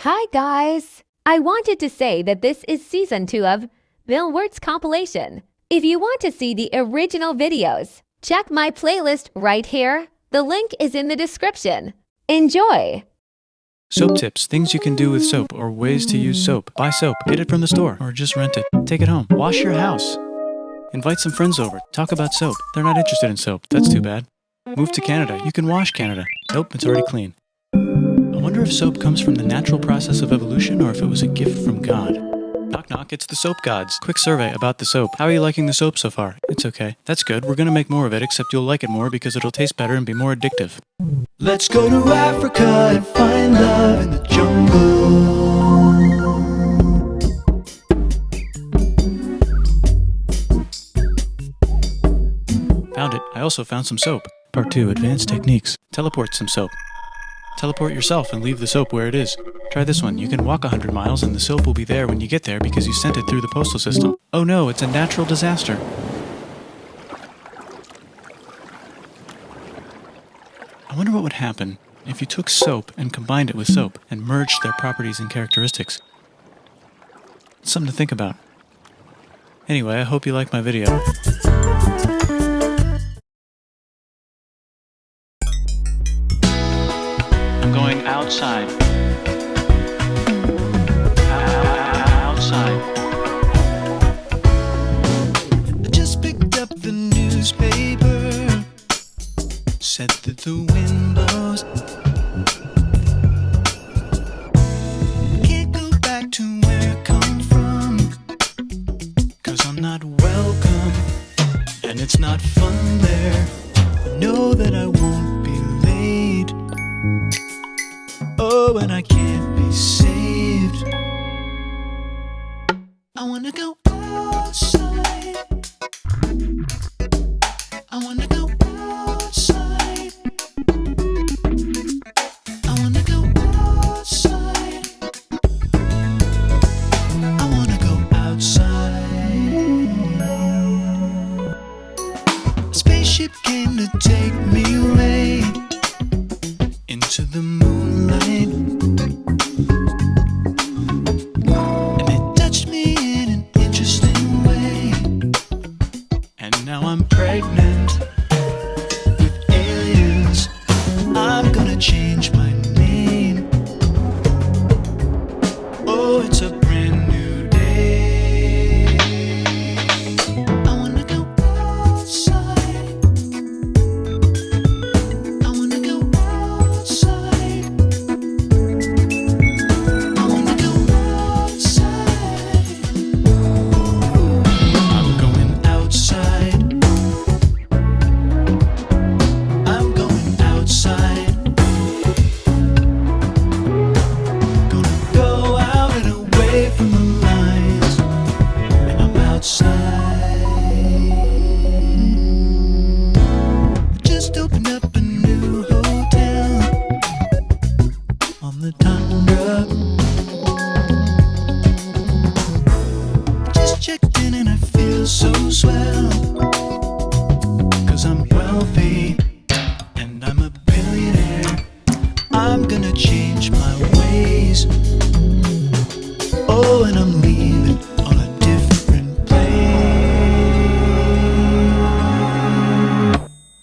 Hi guys! I wanted to say that this is season 2 of Wurtz Compilation. If you want to see the original videos, check my playlist right here. The link is in the description. Enjoy! Soap tips, things you can do with soap, or ways to use soap. Buy soap, get it from the store, or just rent it. Take it home. Wash your house. Invite some friends over. Talk about soap. They're not interested in soap. That's too bad. Move to Canada. You can wash Canada. Nope, it's already clean. I wonder if soap comes from the natural process of evolution or if it was a gift from God. Knock knock, it's the soap gods. Quick survey about the soap. How are you liking the soap so far? It's okay. That's good. We're gonna make more of it, except you'll like it more because it'll taste better and be more addictive. Let's go to Africa and find love in the jungle. Found it. I also found some soap. Part 2, Advanced Techniques. Teleport some soap. Teleport yourself and leave the soap where it is. Try this one. You can walk 100 miles and the soap will be there when you get there because you sent it through the postal system. Oh no, it's a natural disaster. I wonder what would happen if you took soap and combined it with soap and merged their properties and characteristics. It's something to think about. Anyway, I hope you like my video. I'm going outside. Outside. I just picked up the newspaper. Said that the wind blows. Can't go back to where I come from, 'cause I'm not welcome, and it's not fun there. I know that I won't be late. Oh, and I can't be saved. I wanna go outside. I wanna go outside. I wanna go outside. I wanna go outside. A spaceship came to take me away into the moonlight, and it touched me in an interesting way. And now I'm pregnant with aliens. I'm gonna change my name. Oh, it's a brand new day. I wanna go outside. I wanna go outside. I wanna go outside. I'm going outside. I'm going outside. Gonna go out and away from the lines. And I'm outside. Just opened up a new hotel on the tundra. Just checked in and I feel so swell, 'cause I'm wealthy and I'm a billionaire. I'm gonna change my ways. Oh, and I'm leaving on a different plane.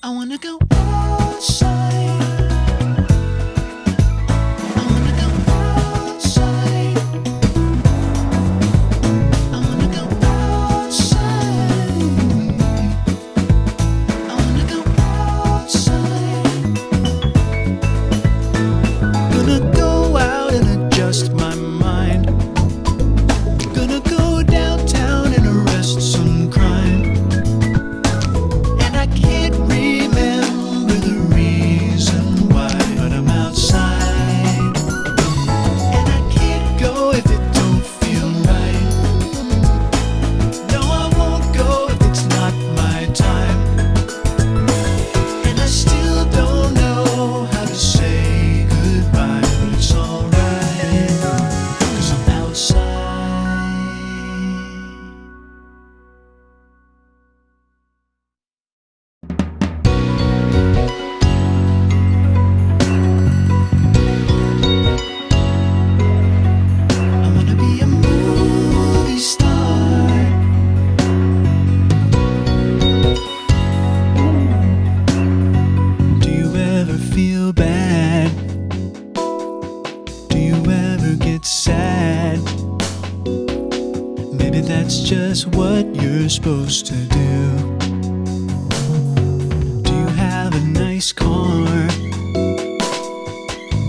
I wanna go outside. I wanna go outside. I wanna go outside. I wanna go outside. Gonna go out and adjust my it's sad. Maybe that's just what you're supposed to do. Do you have a nice car?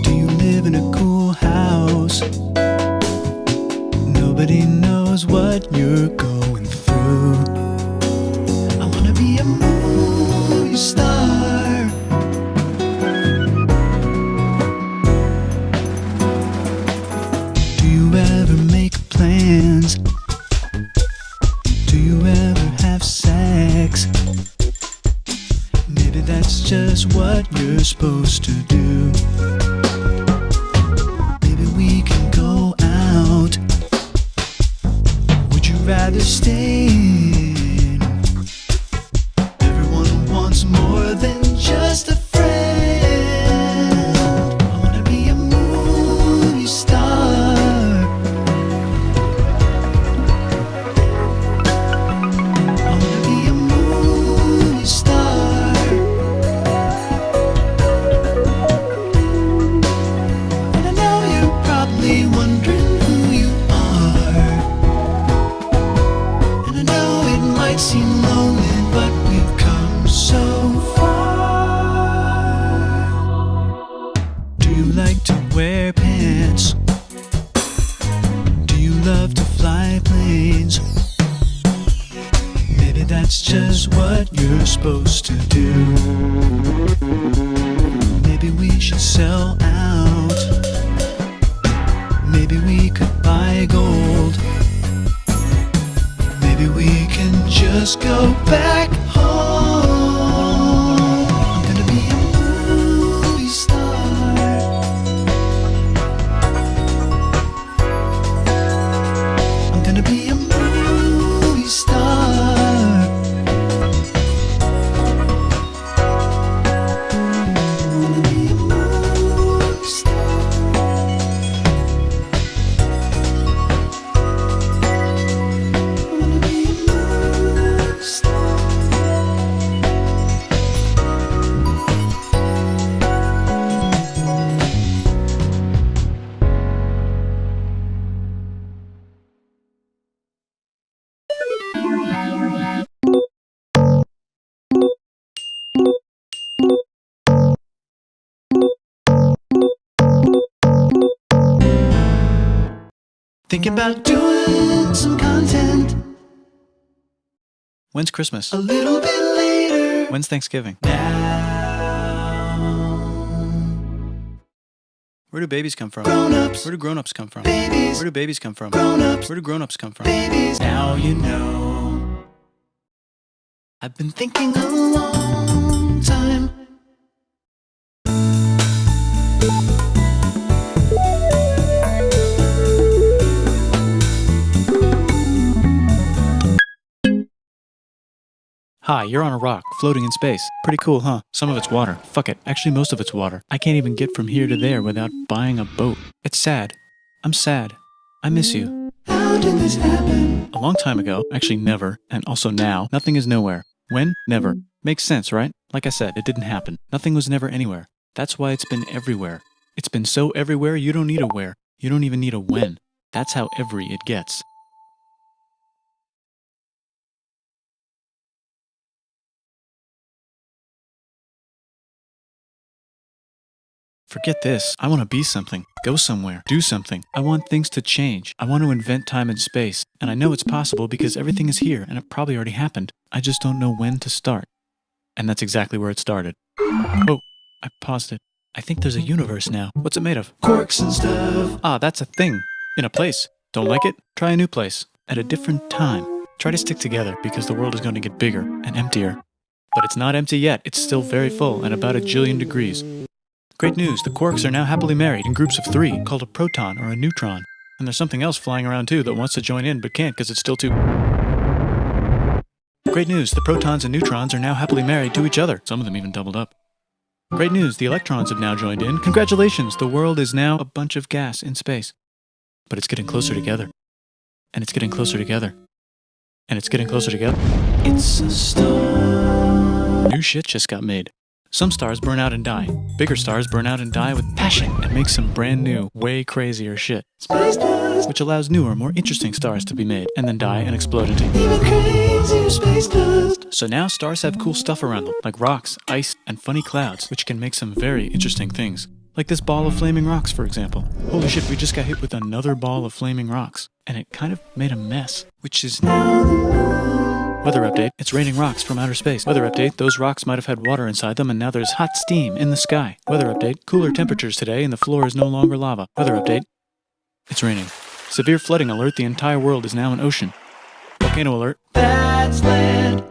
Do you live in a cool house? Nobody knows what you're going through. I wanna be a movie star. Do you ever make plans? Do you ever have sex? Maybe that's just what you're supposed to do. Maybe we can go out. Would you rather stay in? Everyone wants more than just a friend. I wanna be a movie star. I wanna be a movie star. And I know you're probably wondering who you are. And I know it might seem lonely, but we've come so far. Do you like to wear pants? Do you love to fly planes? Maybe that's just what you're supposed to do. Maybe we should sell out. Maybe we could buy gold. Maybe we can just go back home. I'm gonna be a movie star. I'm gonna be a movie star. I'm gonna be a movie star. I'm gonna be a movie star. Thinking about doing some content When's Christmas? a little bit later. When's Thanksgiving? Now, Where do babies come from? grown-ups, Where do grown-ups come from? babies, Where do babies come from? grown-ups, Where do grown-ups come from? babies. Now you know. I've been thinking a long time. Hi, you're on a rock, floating in space. Pretty cool, huh? Some of it's water. Fuck it. Actually, most of it's water. I can't even get from here to there without buying a boat. It's sad. I'm sad. I miss you. How did this happen? A long time ago, actually never, and also now, nothing is nowhere. When? Never. Makes sense, right? Like I said, it didn't happen. Nothing was never anywhere. That's why it's been everywhere. It's been so everywhere you don't need a where. You don't even need a when. That's how every it gets. Forget this. I want to be something, go somewhere, do something. I want things to change. I want to invent time and space. And I know it's possible because everything is here and it probably already happened. I just don't know when to start. And that's exactly where it started. Oh, I paused it. I think there's a universe now. What's it made of? Quirks and stuff. Ah, that's a thing. In a place. Don't like it? Try a new place. At a different time. Try to stick together because the world is going to get bigger and emptier. But it's not empty yet. It's still very full and about 1,000,000,000 degrees. Great news, the quarks are now happily married in groups of 3, called a proton or a neutron. And there's something else flying around too that wants to join in but can't because it's still too... Great news, the protons and neutrons are now happily married to each other. Some of them even doubled up. Great news, the electrons have now joined in. Congratulations, the world is now a bunch of gas in space. But it's getting closer together. And it's getting closer together. And it's getting closer together. It's a star. New shit just got made. Some stars burn out and die. Bigger stars burn out and die with passion and make some brand new, way crazier shit. Space dust, Which allows newer, more interesting stars to be made, and then die and explode into. even crazier space dust. So now stars have cool stuff around them, like rocks, ice, and funny clouds, which can make some very interesting things. Like this ball of flaming rocks, for example. Holy shit, we just got hit with another ball of flaming rocks, and it kind of made a mess, which is now the moon. Weather update, it's raining rocks from outer space. Weather update, those rocks might have had water inside them and now there's hot steam in the sky. Weather update, cooler temperatures today and the floor is no longer lava. Weather update, it's raining. Severe flooding alert, the entire world is now an ocean. Volcano alert. That's land.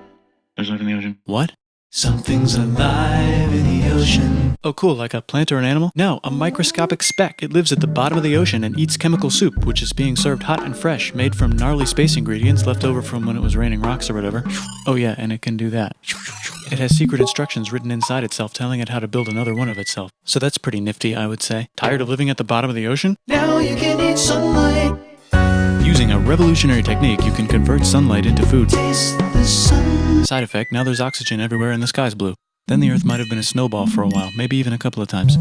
There's life in the ocean. What? Something's alive in the ocean. Oh cool, like a plant or an animal? No, a microscopic speck. It lives at the bottom of the ocean and eats chemical soup, which is being served hot and fresh, made from gnarly space ingredients left over from when it was raining rocks or whatever. Oh yeah, and it can do that. It has secret instructions written inside itself telling it how to build another one of itself. So that's pretty nifty, I would say. Tired of living at the bottom of the ocean? Now you can eat sunlight. Using a revolutionary technique, you can convert sunlight into food. Taste the sun. Side effect, now there's oxygen everywhere and the sky's blue. Then the Earth might have been a snowball for a while, maybe even a couple of times.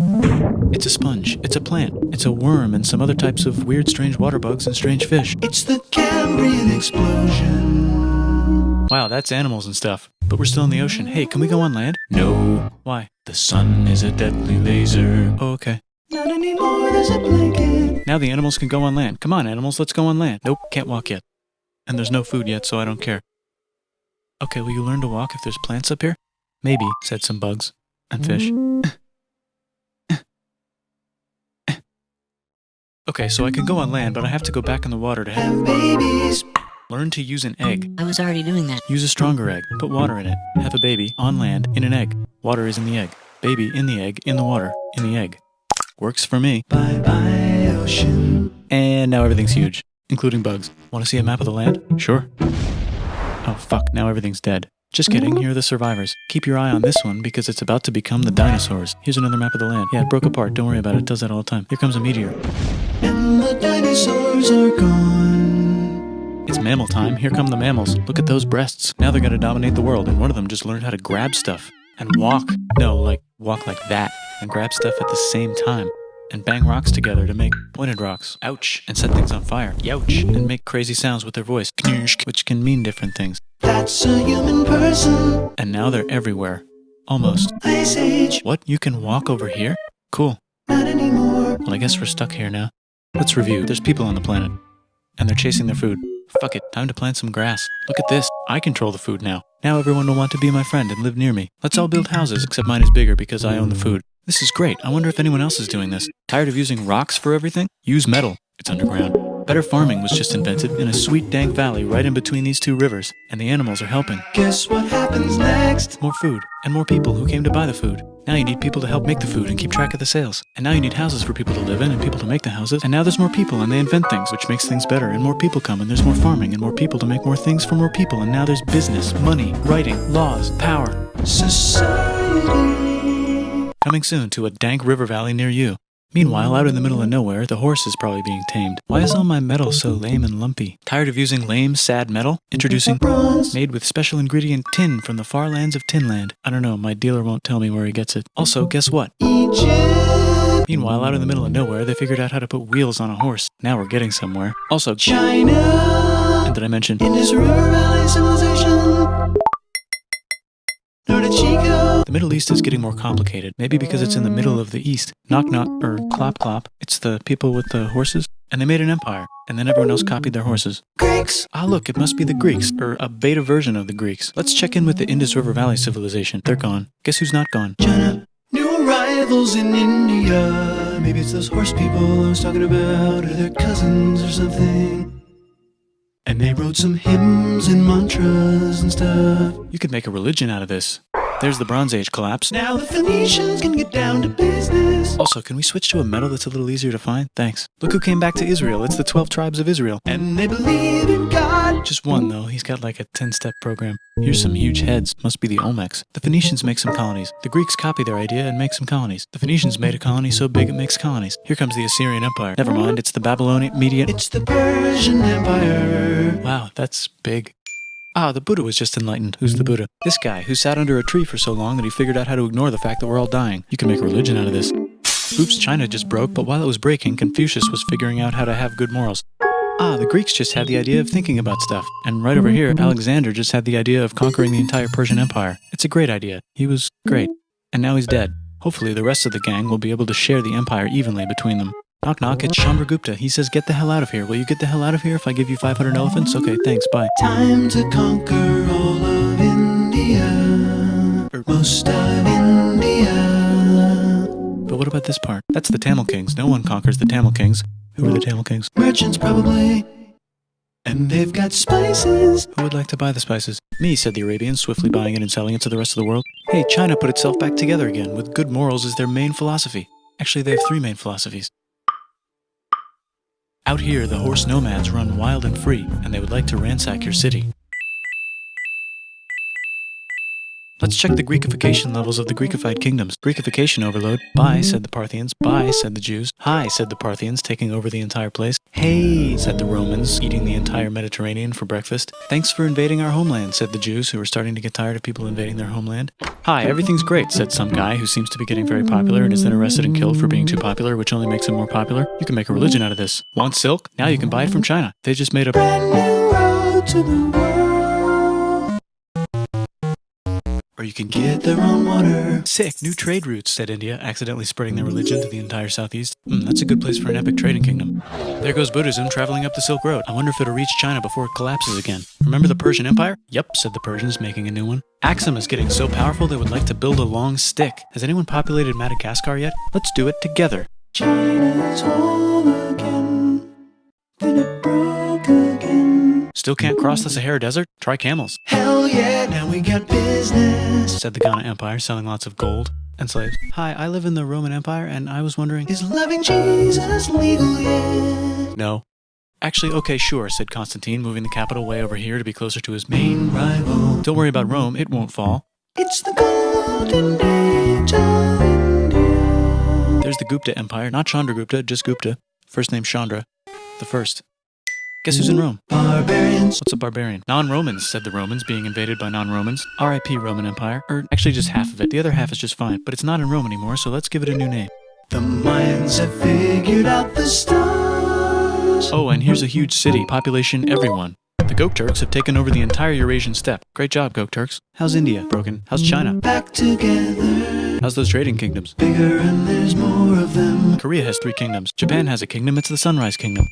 It's a sponge, it's a plant, it's a worm and some other types of weird strange water bugs and strange fish. It's the Cambrian explosion. Wow, that's animals and stuff. But we're still in the ocean. Hey, can we go on land? No, Why? the sun is a deadly laser. Oh, okay. Not anymore, there's a blanket. Now the animals can go on land. Come on, animals, let's go on land. Nope, can't walk yet. And there's no food yet, so I don't care. Okay, will you learn to walk if there's plants up here? Maybe, said some bugs. And fish. Okay, so I can go on land, but I have to go back in the water to Have babies. learn to use an egg. I was already doing that. Use a stronger egg. Put water in it. Have a baby on land in an egg. Water is in the egg. Baby in the egg, in the water, in the egg. Works for me. Bye bye, ocean. And now everything's huge, including bugs. Want to see a map of the land? Sure. Oh fuck, now everything's dead. Just kidding, here are the survivors. Keep your eye on this one because it's about to become the dinosaurs. Here's another map of the land. Yeah, it broke apart, don't worry about it, it does that all the time. Here comes a meteor. And the dinosaurs are gone. It's mammal time, here come the mammals. Look at those breasts. Now they're gonna dominate the world, and one of them just learned how to grab stuff. And walk. No, like, walk like that. And grab stuff at the same time. And bang rocks together to make pointed rocks. Ouch. And set things on fire. Youch. And make crazy sounds with their voice. Knirsch, which can mean different things. That's a human person. And now they're everywhere. Almost. Ice Age. What? You can walk over here? Cool. Not anymore. Well, I guess we're stuck here now. Let's review. There's people on the planet. And they're chasing their food. Fuck it. Time to plant some grass. Look at this. I control the food now. Now everyone will want to be my friend and live near me. Let's all build houses, except mine is bigger because I own the food. This is great. I wonder if anyone else is doing this. Tired of using rocks for everything? Use metal. It's underground. Better farming was just invented in a sweet dank valley right in between these two rivers, and the animals are helping. Guess what happens next? More food, and more people who came to buy the food. Now you need people to help make the food and keep track of the sales. And now you need houses for people to live in and people to make the houses. And now there's more people and they invent things, which makes things better. And more people come and there's more farming and more people to make more things for more people. And now there's business, money, writing, laws, power. Society. Coming soon to a dank river valley near you. Meanwhile, out in the middle of nowhere, the horse is probably being tamed. Why is all my metal so lame and lumpy? Tired of using lame, sad metal? Introducing Bronze. made with special ingredient tin from the far lands of Tinland. I don't know, my dealer won't tell me where he gets it. Also, guess what? Egypt. Meanwhile, out in the middle of nowhere, they figured out how to put wheels on a horse. Now we're getting somewhere. Also, China. and did I mention? Indus River Valley Civilization. Norte Chico. The Middle East is getting more complicated. Maybe because it's in the middle of the East. Knock knock, or clop clop. It's the people with the horses. And they made an empire. And then everyone else copied their horses. Greeks. Ah, look, it must be the Greeks, or a beta version of the Greeks. Let's check in with the Indus River Valley civilization. They're gone. Guess who's not gone? China. New arrivals in India. Maybe it's those horse people I was talking about, or their cousins or something. And they wrote some hymns and mantras and stuff. You could make a religion out of this. There's the Bronze Age collapse. Now the Phoenicians can get down to business. Also, can we switch to a metal that's a little easier to find? Thanks. Look who came back to Israel. It's the 12 tribes of Israel. And they believe in God. Just one, though. He's got like a 10-step program. Here's some huge heads. Must be the Olmecs. The Phoenicians make some colonies. The Greeks copy their idea and make some colonies. The Phoenicians made a colony so big it makes colonies. Here comes the Assyrian Empire. Never mind, it's the Babylonian Median. It's the Persian Empire. Wow, that's big. Ah, the Buddha was just enlightened. Who's the Buddha? This guy, who sat under a tree for so long that he figured out how to ignore the fact that we're all dying. You can make a religion out of this. Oops, China just broke, but while it was breaking, Confucius was figuring out how to have good morals. Ah, the Greeks just had the idea of thinking about stuff. And right over here, Alexander just had the idea of conquering the entire Persian Empire. It's a great idea. He was great. And now he's dead. Hopefully the rest of the gang will be able to share the empire evenly between them. Knock knock, it's Chandragupta. He says, get the hell out of here. Will you get the hell out of here if I give you 500 elephants? Okay, thanks, bye. Time to conquer all of India, or most of India. But what about this part? That's the Tamil Kings. No one conquers the Tamil Kings. Who are the Tamil Kings? Merchants probably, and they've got spices. Who would like to buy the spices? Me, said the Arabians, swiftly buying it and selling it to the rest of the world. Hey, China put itself back together again, with good morals as their main philosophy. Actually, they have 3 main philosophies. Out here, the horse nomads run wild and free, and they would like to ransack your city. Let's check the Greekification levels of the Greekified kingdoms. Greekification overload. Bye, said the Parthians. Bye, said the Jews. Hi, said the Parthians, taking over the entire place. Hey, said the Romans, eating the entire Mediterranean for breakfast. Thanks for invading our homeland, said the Jews, who were starting to get tired of people invading their homeland. Hi, everything's great, said some guy who seems to be getting very popular and is then arrested and killed for being too popular, which only makes him more popular. You can make a religion out of this. Want silk? Now you can buy it from China. They just made a Brand new road to the world. Or you can get their own water. Sick, new trade routes, said India, accidentally spreading their religion to the entire southeast. That's a good place for an epic trading kingdom. There goes Buddhism traveling up the Silk Road. I wonder if it'll reach China before it collapses again. Remember the Persian Empire? Yep, said the Persians, making a new one. Axum is getting so powerful they would like to build a long stick. Has anyone populated Madagascar yet? Let's do it together. China's whole again, then it broke again. Still can't cross the Sahara Desert? Try camels. Hell yeah, now we got business, said the Ghana Empire, selling lots of gold and slaves. Hi, I live in the Roman Empire, and I was wondering... Is loving Jesus legal yet? No. Actually, okay, sure, said Constantine, moving the capital way over here to be closer to his main rival. Don't worry about Rome, it won't fall. It's the golden age of India. There's the Gupta Empire, not Chandragupta, just Gupta. First name Chandra. The first. Guess who's in Rome? Barbarians. What's a barbarian? Non-Romans, said the Romans, being invaded by non-Romans. R.I.P. Roman Empire. Or actually just half of it. The other half is just fine, but it's not in Rome anymore, so let's give it a new name. The Mayans have figured out the stars. Oh, and here's a huge city, population everyone. The Gokturks have taken over the entire Eurasian steppe. Great job, Gokturks. How's India? Broken. How's China? Back together. How's those trading kingdoms? Bigger and there's more of them. Korea has 3 kingdoms. Japan has a kingdom, it's the Sunrise Kingdom.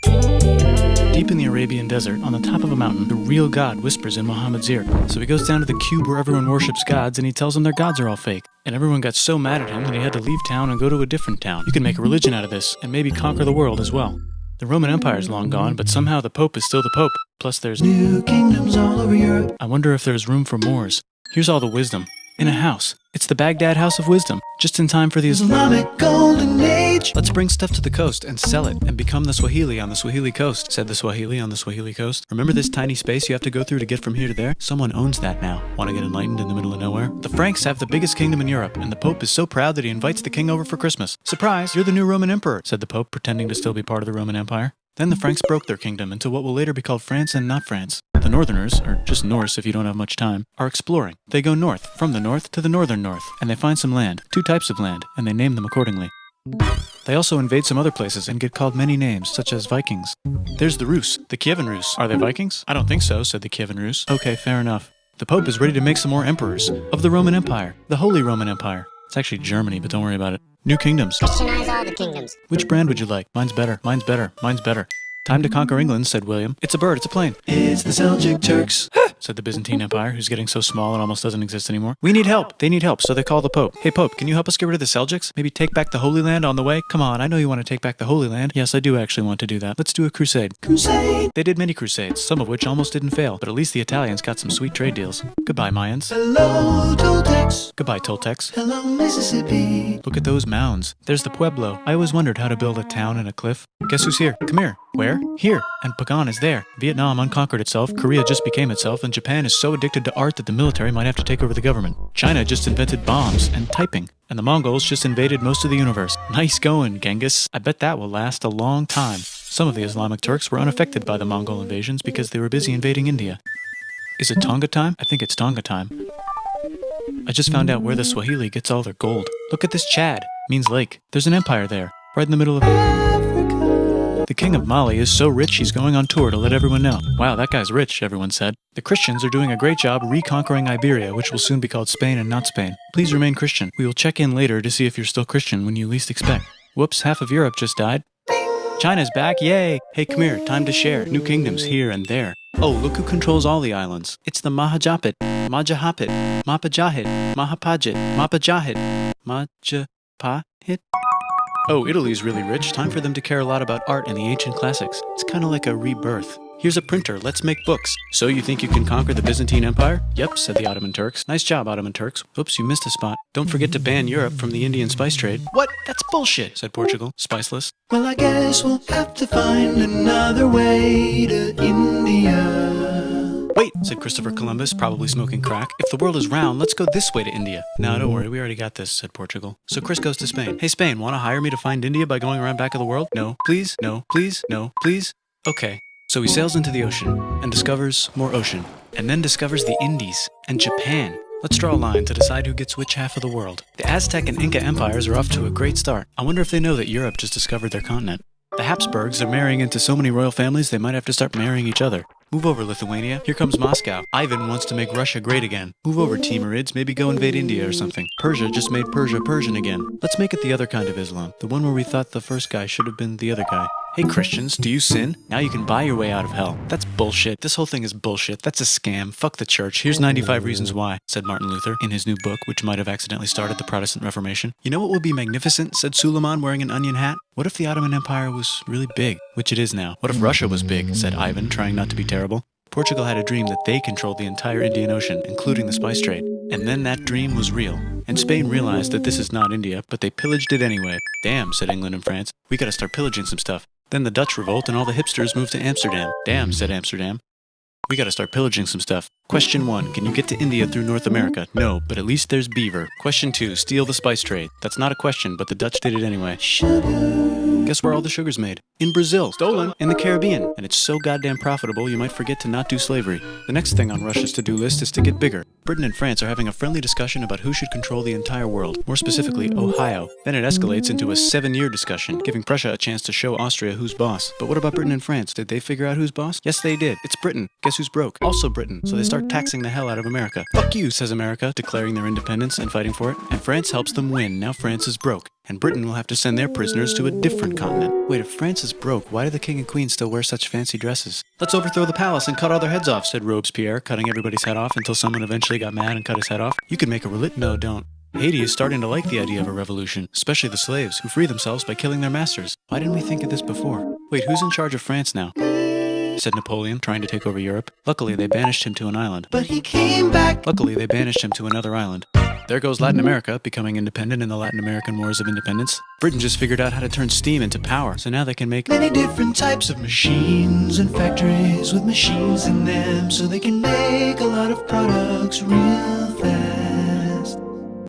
Deep in the Arabian desert, on the top of a mountain, the real God whispers in Muhammad's ear. So he goes down to the cube where everyone worships gods, and he tells them their gods are all fake. And everyone got so mad at him that he had to leave town and go to a different town. You can make a religion out of this, and maybe conquer the world as well. The Roman Empire is long gone, but somehow the Pope is still the Pope. Plus there's new kingdoms all over Europe. I wonder if there's room for Moors. Here's all the wisdom. In a house. It's the Baghdad House of Wisdom. Just in time for the Islamic Golden Age. Let's bring stuff to the coast and sell it and become the Swahili on the Swahili coast, said the Swahili on the Swahili coast. Remember this tiny space you have to go through to get from here to there? Someone owns that now. Want to get enlightened in the middle of nowhere? The Franks have the biggest kingdom in Europe, and the Pope is so proud that he invites the king over for Christmas. Surprise, you're the new Roman emperor, said the Pope, pretending to still be part of the Roman Empire. Then the Franks broke their kingdom into what will later be called France and not France. The Northerners, or just Norse if you don't have much time, are exploring. They go north, from the north to the northern north, and they find some land, 2 types of land, and they name them accordingly. They also invade some other places and get called many names, such as Vikings. There's the Rus, the Kievan Rus. Are they Vikings? I don't think so, said the Kievan Rus. Okay, fair enough. The Pope is ready to make some more emperors of the Roman Empire, the Holy Roman Empire. It's actually Germany, but don't worry about it. New kingdoms. Christianize all the kingdoms. Which brand would you like? Mine's better, mine's better, mine's better. Time to conquer England, said William. It's a bird, it's a plane. It's the Seljuk Turks, said the Byzantine Empire, who's getting so small it almost doesn't exist anymore. We need help. They need help, so they call the Pope. Hey, Pope, can you help us get rid of the Seljuks? Maybe take back the Holy Land on the way? Come on, I know you want to take back the Holy Land. Yes, I do actually want to do that. Let's do a crusade. Crusade. They did many crusades, some of which almost didn't fail, but at least the Italians got some sweet trade deals. Goodbye, Mayans. Hello, Toltecs. Goodbye, Toltecs. Hello, Mississippi. Look at those mounds. There's the Pueblo. I always wondered how to build a town in a cliff. Guess who's here? Come here. Where? Here. And Pagan is there. Vietnam unconquered itself, Korea just became itself, and Japan is so addicted to art that the military might have to take over the government. China just invented bombs and typing. And the Mongols just invaded most of the universe. Nice going, Genghis. I bet that will last a long time. Some of the Islamic Turks were unaffected by the Mongol invasions because they were busy invading India. Is it Tonga time? I think it's Tonga time. I just found out where the Swahili gets all their gold. Look at this Chad. Means lake. There's an empire there. Right in the middle of Africa. The king of Mali is so rich he's going on tour to let everyone know. Wow, that guy's rich, everyone said. The Christians are doing a great job reconquering Iberia, which will soon be called Spain and not Spain. Please remain Christian. We will check in later to see if you're still Christian when you least expect. Whoops, half of Europe just died. China's back, yay! Hey, come here, time to share. New kingdoms here and there. Oh, look who controls all the islands. It's the Mahajapit, Majahapit, Mapajahit, Mahapajit, Mapajahit, Majapahit. Oh, Italy's really rich. Time for them to care a lot about art and the ancient classics. It's kind of like a rebirth. Here's a printer, let's make books. So you think you can conquer the Byzantine Empire? Yep, said the Ottoman Turks. Nice job, Ottoman Turks. Oops, you missed a spot. Don't forget to ban Europe from the Indian spice trade. What? That's bullshit, said Portugal, spiceless. Well, I guess we'll have to find another way to India. Wait, said Christopher Columbus, probably smoking crack. If the world is round, let's go this way to India. No, don't worry, we already got this, said Portugal. So Chris goes to Spain. Hey, Spain, want to hire me to find India by going around back of the world? No, please, no, please, no, please. Okay. So he sails into the ocean and discovers more ocean, and then discovers the Indies and Japan. Let's draw a line to decide who gets which half of the world. The Aztec and Inca empires are off to a great start. I wonder if they know that Europe just discovered their continent. The Habsburgs are marrying into so many royal families they might have to start marrying each other. Move over, Lithuania. Here comes Moscow. Ivan wants to make Russia great again. Move over, Timurids. Maybe go invade India or something. Persia just made Persia Persian again. Let's make it the other kind of Islam. The one where we thought the first guy should have been the other guy. Hey Christians, do you sin? Now you can buy your way out of hell. That's bullshit. This whole thing is bullshit. That's a scam. Fuck the church. Here's 95 reasons why, said Martin Luther in his new book, which might have accidentally started the Protestant Reformation. You know what would be magnificent, said Suleiman wearing an onion hat? What if the Ottoman Empire was really big, which it is now? What if Russia was big, said Ivan, trying not to be terrible. Portugal had a dream that they controlled the entire Indian Ocean, including the spice trade. And then that dream was real. And Spain realized that this is not India, but they pillaged it anyway. Damn, said England and France. We gotta start pillaging some stuff. Then the Dutch revolt and all the hipsters moved to Amsterdam. Damn, said Amsterdam. We gotta start pillaging some stuff. Question 1, can you get to India through North America? No, but at least there's beaver. Question 2, steal the spice trade. That's not a question, but the Dutch did it anyway. Guess where all the sugar's made? In Brazil. Stolen. In the Caribbean. And it's so goddamn profitable you might forget to not do slavery. The next thing on Russia's to-do list is to get bigger. Britain and France are having a friendly discussion about who should control the entire world, more specifically Ohio. Then it escalates into a 7-year discussion, giving Prussia a chance to show Austria who's boss. But what about Britain and France? Did they figure out who's boss? Yes, they did. It's Britain. Guess who's broke? Also Britain. So they start taxing the hell out of America. Fuck you, says America, declaring their independence and fighting for it. And France helps them win. Now France is broke. And Britain will have to send their prisoners to a different continent. Wait, if France is broke, why do the king and queen still wear such fancy dresses? Let's overthrow the palace and cut all their heads off, said Robespierre, cutting everybody's head off until someone eventually got mad and cut his head off. You could make a No, don't. Haiti is starting to like the idea of a revolution, especially the slaves, who free themselves by killing their masters. Why didn't we think of this before? Wait, who's in charge of France now? Said Napoleon, trying to take over Europe. Luckily, they banished him to an island. But he came back. Luckily, they banished him to another island. There goes Latin America, becoming independent in the Latin American Wars of Independence. Britain just figured out how to turn steam into power, so now they can make many different types of machines and factories with machines in them, so they can make a lot of products real fast.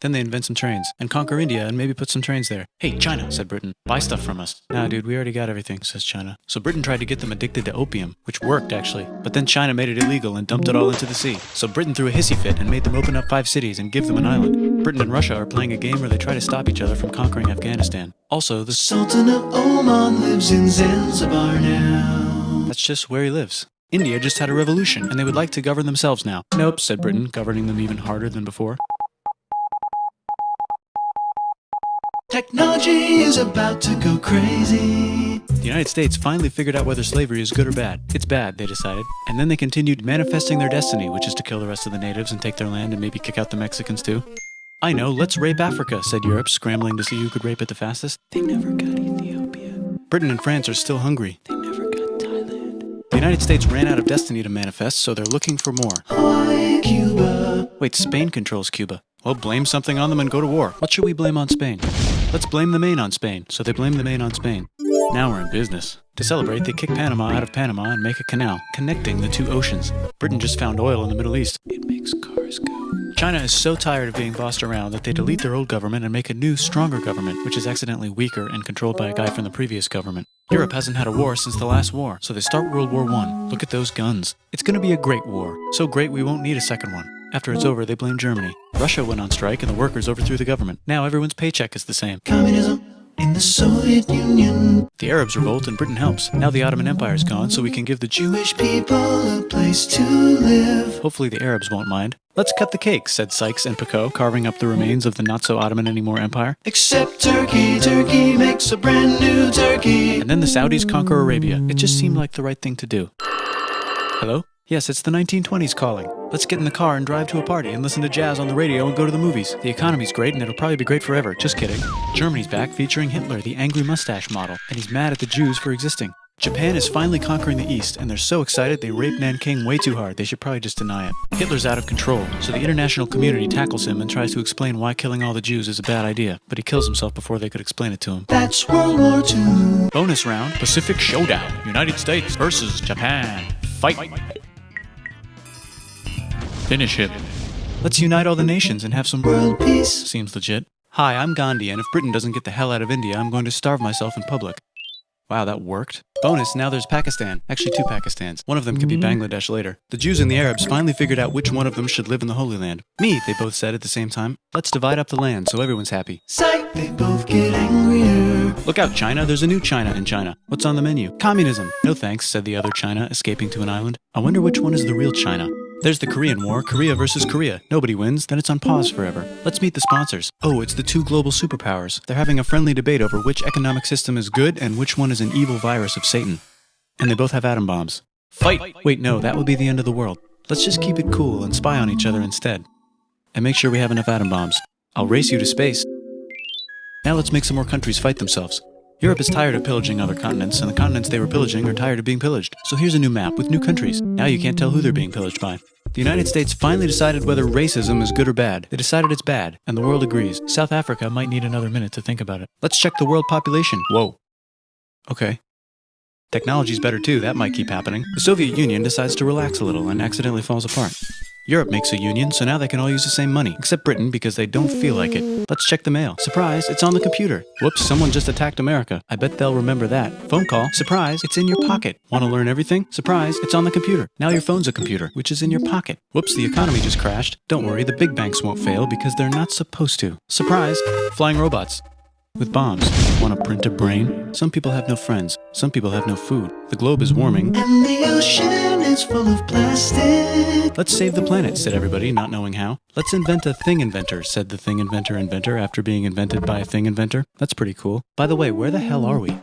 Then they invent some trains, and conquer India and maybe put some trains there. Hey, China, said Britain, buy stuff from us. Nah, dude, we already got everything, says China. So Britain tried to get them addicted to opium, which worked, actually. But then China made it illegal and dumped it all into the sea. So Britain threw a hissy fit and made them open up 5 cities and give them an island. Britain and Russia are playing a game where they try to stop each other from conquering Afghanistan. Also, the Sultan of Oman lives in Zanzibar now. That's just where he lives. India just had a revolution, and they would like to govern themselves now. Nope, said Britain, governing them even harder than before. Technology is about to go crazy. The United States finally figured out whether slavery is good or bad. It's bad, they decided. And then they continued manifesting their destiny, which is to kill the rest of the natives and take their land and maybe kick out the Mexicans too. I know, let's rape Africa, said Europe, scrambling to see who could rape it the fastest. They never got Ethiopia. Britain and France are still hungry. They never got Thailand. The United States ran out of destiny to manifest, so they're looking for more. Hawaii, Cuba. Wait, Spain controls Cuba. Well, blame something on them and go to war. What should we blame on Spain? Let's blame the Maine on Spain. So they blame the Maine on Spain. Now we're in business. To celebrate, they kick Panama out of Panama and make a canal, connecting the 2 oceans. Britain just found oil in the Middle East. It makes cars go. China is so tired of being bossed around that they delete their old government and make a new, stronger government, which is accidentally weaker and controlled by a guy from the previous government. Europe hasn't had a war since the last war, so they start World War I. Look at those guns. It's gonna be a great war. So great we won't need a second one. After it's over, they blame Germany. Russia went on strike and the workers overthrew the government. Now everyone's paycheck is the same. Communism in the Soviet Union. The Arabs revolt and Britain helps. Now the Ottoman Empire's gone, so we can give the Jewish people a place to live. Hopefully the Arabs won't mind. Let's cut the cake, said Sykes and Picot, carving up the remains of the not-so-Ottoman-anymore empire. Except Turkey, Turkey makes a brand new Turkey. And then the Saudis conquer Arabia. It just seemed like the right thing to do. Hello? Yes, it's the 1920s calling. Let's get in the car and drive to a party and listen to jazz on the radio and go to the movies. The economy's great and it'll probably be great forever. Just kidding. Germany's back featuring Hitler, the angry mustache model, and he's mad at the Jews for existing. Japan is finally conquering the East, and they're so excited they raped Nanking way too hard. They should probably just deny it. Hitler's out of control, so the international community tackles him and tries to explain why killing all the Jews is a bad idea, but he kills himself before they could explain it to him. That's World War II. Bonus round, Pacific Showdown. United States versus Japan. Fight! Finish him. Let's unite all the nations and have some World peace. Seems legit. Hi, I'm Gandhi, and if Britain doesn't get the hell out of India, I'm going to starve myself in public. Wow, that worked. Bonus, now there's Pakistan. Actually, 2 Pakistans. One of them could be Bangladesh later. The Jews and the Arabs finally figured out which one of them should live in the Holy Land. Me, they both said at the same time. Let's divide up the land so everyone's happy. Psych, they both get angrier. Look out, China. There's a new China in China. What's on the menu? Communism. No thanks, said the other China, escaping to an island. I wonder which one is the real China. There's the Korean War, Korea versus Korea. Nobody wins, then it's on pause forever. Let's meet the sponsors. Oh, it's the 2 global superpowers. They're having a friendly debate over which economic system is good and which one is an evil virus of Satan. And they both have atom bombs. Fight! Wait, no, that would be the end of the world. Let's just keep it cool and spy on each other instead. And make sure we have enough atom bombs. I'll race you to space. Now let's make some more countries fight themselves. Europe is tired of pillaging other continents, and the continents they were pillaging are tired of being pillaged. So here's a new map with new countries. Now you can't tell who they're being pillaged by. The United States finally decided whether racism is good or bad. They decided it's bad, and the world agrees. South Africa might need another minute to think about it. Let's check the world population. Whoa. Okay. Technology's better too, that might keep happening. The Soviet Union decides to relax a little and accidentally falls apart. Europe makes a union, so now they can all use the same money, except Britain because they don't feel like it. Let's check the mail. Surprise, it's on the computer. Whoops, someone just attacked America. I bet they'll remember that. Phone call. Surprise, it's in your pocket. Want to learn everything? Surprise, it's on the computer. Now your phone's a computer, which is in your pocket. Whoops, the economy just crashed. Don't worry, the big banks won't fail because they're not supposed to. Surprise, flying robots. With bombs. Want to print a brain? Some people have no friends. Some people have no food. The globe is warming. And the ocean is full of plastic. Let's save the planet, said everybody, not knowing how. Let's invent a thing inventor, said the thing inventor after being invented by a thing inventor. That's pretty cool. By the way, where the hell are we?